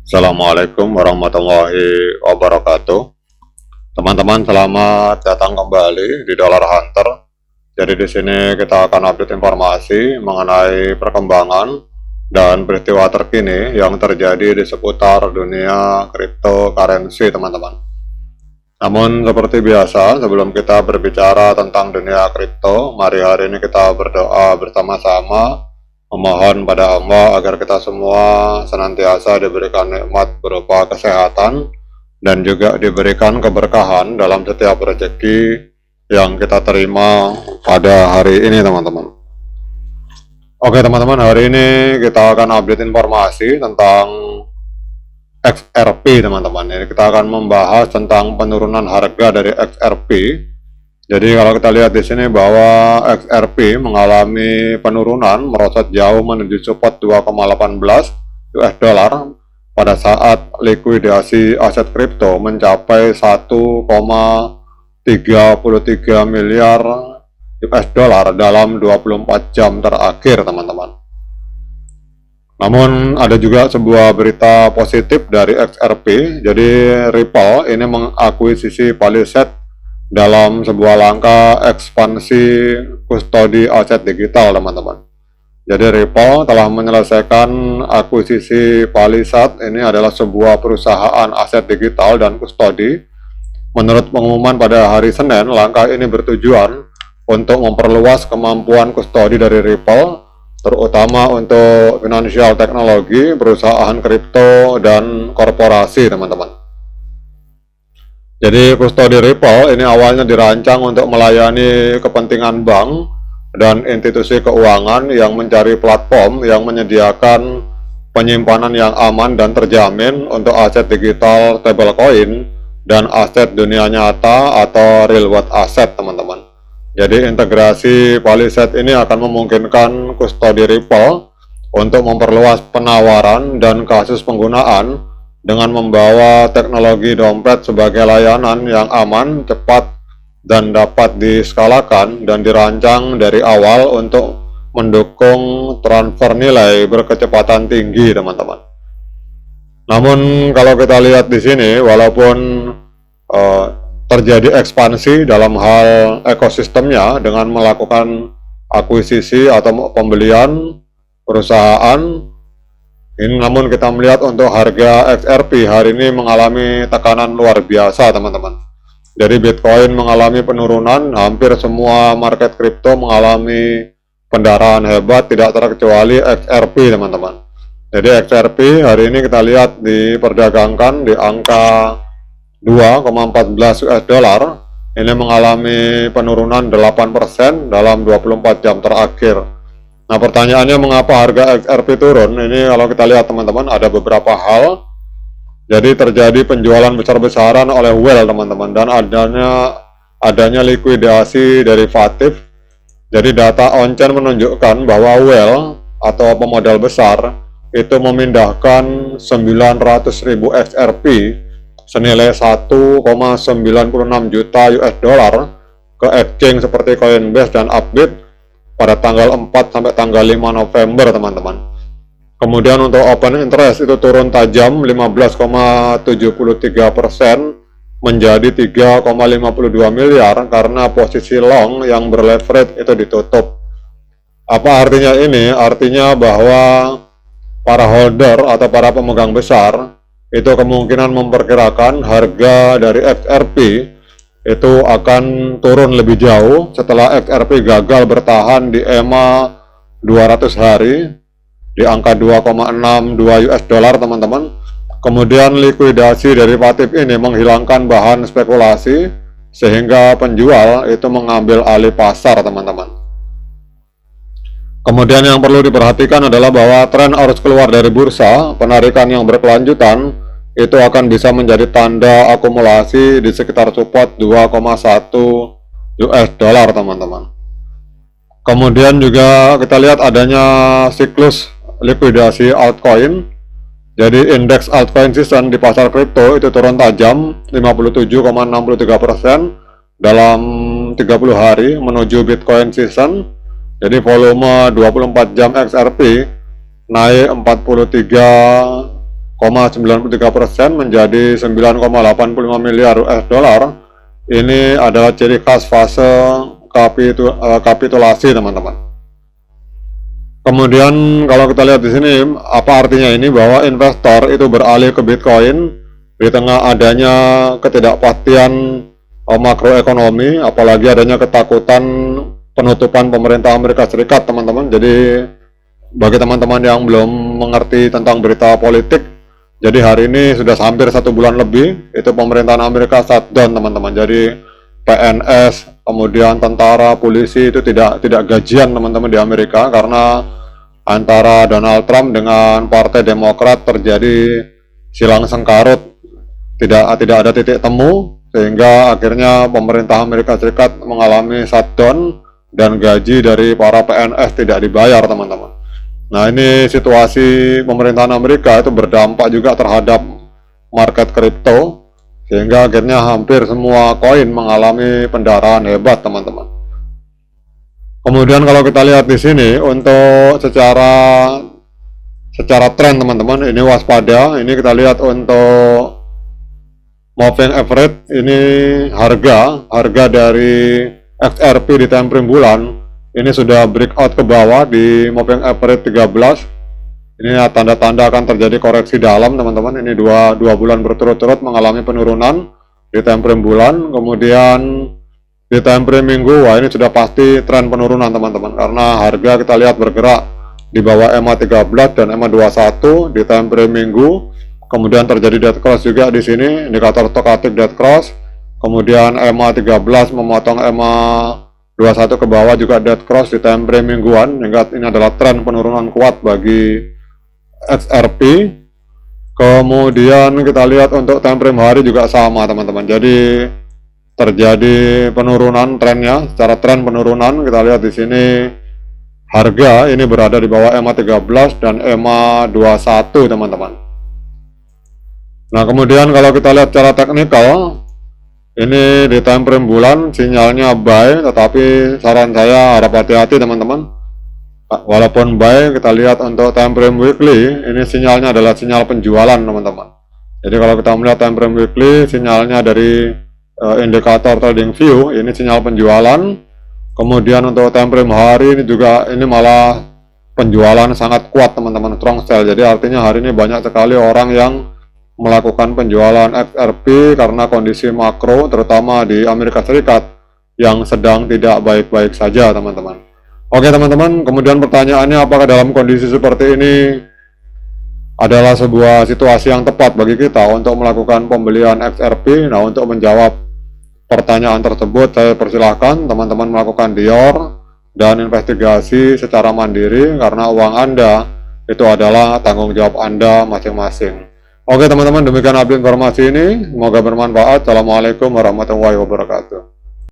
Assalamualaikum warahmatullahi wabarakatuh. Teman-teman, selamat datang kembali di Dollar Hunter. Jadi di sini kita akan update informasi mengenai perkembangan dan peristiwa terkini yang terjadi di seputar dunia cryptocurrency, teman-teman. Namun seperti biasa, sebelum kita berbicara tentang dunia kripto, mari hari ini kita berdoa bersama-sama memohon pada Allah agar kita semua senantiasa diberikan nikmat berupa kesehatan dan juga diberikan keberkahan dalam setiap rezeki yang kita terima pada hari ini, teman-teman. Oke teman-teman, hari ini kita akan update informasi tentang XRP, teman-teman. Ini kita akan membahas tentang penurunan harga dari XRP. Jadi kalau kita lihat di sini bahwa XRP mengalami penurunan merosot jauh menuju support 2,18 US dollar pada saat likuidasi aset kripto mencapai 1,33 miliar US dollar dalam 24 jam terakhir, teman-teman. Namun ada juga sebuah berita positif dari XRP. Jadi Ripple ini mengakuisisi Palisade dalam sebuah langkah ekspansi kustodi aset digital, teman-teman. Jadi Ripple telah menyelesaikan akuisisi Palisade. Ini adalah sebuah perusahaan aset digital dan kustodi. Menurut pengumuman pada hari Senin, langkah ini bertujuan untuk memperluas kemampuan kustodi dari Ripple, terutama untuk financial teknologi, perusahaan kripto, dan korporasi, teman-teman. Jadi kustodi Ripple ini awalnya dirancang untuk melayani kepentingan bank dan institusi keuangan yang mencari platform yang menyediakan penyimpanan yang aman dan terjamin untuk aset digital, stablecoin, dan aset dunia nyata atau real world asset, teman-teman. Jadi integrasi Palisade ini akan memungkinkan kustodi Ripple untuk memperluas penawaran dan kasus penggunaan dengan membawa teknologi dompet sebagai layanan yang aman, cepat, dan dapat diskalakan dan dirancang dari awal untuk mendukung transfer nilai berkecepatan tinggi, teman-teman. Namun kalau kita lihat di sini, walaupun terjadi ekspansi dalam hal ekosistemnya dengan melakukan akuisisi atau pembelian perusahaan ini, namun kita melihat untuk harga XRP hari ini mengalami tekanan luar biasa, teman-teman. Jadi Bitcoin mengalami penurunan, hampir semua market kripto mengalami pendarahan hebat, tidak terkecuali XRP, teman-teman. Jadi XRP hari ini kita lihat diperdagangkan di angka 2,14 US dollar. Ini mengalami penurunan 8% dalam 24 jam terakhir. Nah, pertanyaannya mengapa harga XRP turun? Ini kalau kita lihat, teman-teman, ada beberapa hal. Jadi terjadi penjualan besar-besaran oleh whale, teman-teman, dan adanya likuidasi derivatif. Jadi data on-chain menunjukkan bahwa whale atau pemodal besar itu memindahkan 900.000 XRP senilai 1,96 juta US dollar ke exchange seperti Coinbase dan Upbit pada tanggal 4 sampai tanggal 5 November, teman-teman. Kemudian untuk open interest itu turun tajam 15,73% menjadi 3,52 miliar karena posisi long yang berleverage itu ditutup. Apa artinya ini? Artinya bahwa para holder atau para pemegang besar itu kemungkinan memperkirakan harga dari XRP itu akan turun lebih jauh setelah XRP gagal bertahan di EMA 200 hari di angka 2,62 US dollar, teman-teman. Kemudian likuidasi derivatif ini menghilangkan bahan spekulasi sehingga penjual itu mengambil alih pasar, teman-teman. Kemudian yang perlu diperhatikan adalah bahwa tren arus keluar dari bursa, penarikan yang berkelanjutan, itu akan bisa menjadi tanda akumulasi di sekitar support 2,1 US dollar, teman-teman. Kemudian juga kita lihat adanya siklus likuidasi altcoin. Jadi indeks altcoin season di pasar kripto itu turun tajam 57,63% dalam 30 hari menuju Bitcoin season. Jadi volume 24 jam XRP naik menjadi 9,85 miliar US dollar. Ini adalah ciri khas fase kapitulasi, teman-teman. Kemudian kalau kita lihat di sini, apa artinya ini? Bahwa investor itu beralih ke Bitcoin di tengah adanya ketidakpastian makroekonomi, apalagi adanya ketakutan penutupan pemerintah Amerika Serikat, teman-teman. Jadi bagi teman-teman yang belum mengerti tentang berita politik, jadi hari ini sudah hampir 1 bulan lebih itu pemerintahan Amerika shutdown, teman-teman. Jadi PNS, kemudian tentara, polisi itu tidak gajian, teman-teman, di Amerika, karena antara Donald Trump dengan Partai Demokrat terjadi silang sengkarut, tidak ada titik temu, sehingga akhirnya pemerintah Amerika Serikat mengalami shutdown dan gaji dari para PNS tidak dibayar, teman-teman. Nah, ini situasi pemerintahan Amerika itu berdampak juga terhadap market kripto, sehingga akhirnya hampir semua koin mengalami pendarahan hebat, teman-teman. Kemudian kalau kita lihat di sini untuk secara tren, teman-teman, ini waspada. Ini kita lihat untuk moving average, ini harga dari XRP di time frame bulan ini sudah breakout ke bawah di moving average 13. Ini tanda-tanda akan terjadi koreksi dalam, teman-teman. Ini dua bulan berturut-turut mengalami penurunan di time frame bulan. Kemudian di time frame minggu, wah ini sudah pasti tren penurunan, teman-teman, karena harga kita lihat bergerak di bawah EMA 13 dan EMA 21 di time frame minggu. Kemudian terjadi dead cross juga di sini, indikator stochastic dead cross. Kemudian EMA 13 memotong EMA 21 ke bawah, juga dead cross di time frame mingguan, sehingga ini adalah tren penurunan kuat bagi XRP. Kemudian kita lihat untuk time frame hari juga sama, teman-teman. Jadi terjadi penurunan trennya, secara tren penurunan kita lihat di sini harga ini berada di bawah EMA 13 dan EMA 21, teman-teman. Nah, kemudian kalau kita lihat secara teknikal, ini di time frame bulan sinyalnya buy, tetapi saran saya harap hati-hati, teman-teman. Walaupun buy, kita lihat untuk time frame weekly, ini sinyalnya adalah sinyal penjualan, teman-teman. Jadi kalau kita melihat time frame weekly, sinyalnya dari indikator trading view, ini sinyal penjualan. Kemudian untuk time frame hari ini juga, ini malah penjualan sangat kuat, teman-teman, strong sell. Jadi artinya hari ini banyak sekali orang yang melakukan penjualan XRP karena kondisi makro, terutama di Amerika Serikat, yang sedang tidak baik-baik saja, teman-teman. Oke, teman-teman, kemudian pertanyaannya, apakah dalam kondisi seperti ini adalah sebuah situasi yang tepat bagi kita untuk melakukan pembelian XRP? Nah, untuk menjawab pertanyaan tersebut, saya persilahkan teman-teman melakukan dior dan investigasi secara mandiri, karena uang Anda itu adalah tanggung jawab Anda masing-masing. Oke, teman-teman, demikian update informasi ini. Semoga bermanfaat. Assalamualaikum warahmatullahi wabarakatuh.